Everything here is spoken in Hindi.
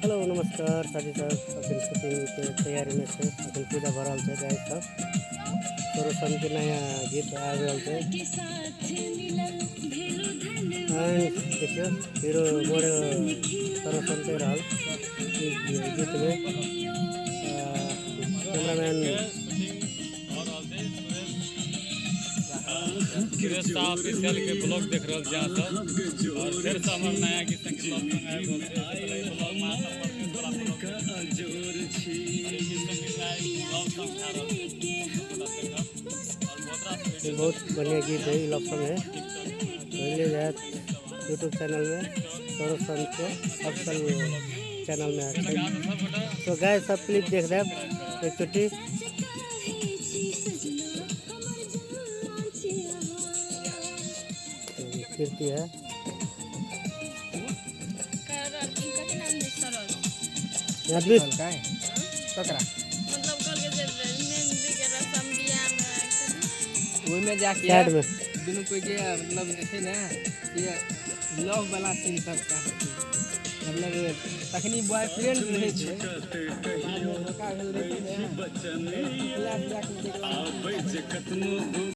हेलो नमस्कार साथी सब अखन शूटिंग के तैयारी में से अखन पूजा भरल है गाइस सब सरोसन के नया गीत आ रहल है एंड देखियो हीरो मोड़ सरोसन के रहल गीत में कैमरामैन सुरेश शाह ऑफिशियल के ब्लॉग देख रहल छियै अहाँ सब और फिर से हमर नया गीत संग ब्लॉग में आबि रहल छै ब्लॉग में अहाँ सब पर वाला ब्लॉग छी बहुत बढ़िया गीत है लव सॉन्ग है पहले जात यूट्यूब चैनल में सरोसन के ऑफिशियल चैनल में है तो गाइस सब क्लिप देख रहे एक छोटी कीर्ति है में जाके साइड में दुनू कोई जे मतलब देखे ना ये लव वाला सीन सब मतलब तखनी बॉयफ्रेंड रहे छै बाद में धोखा भेल रहे छै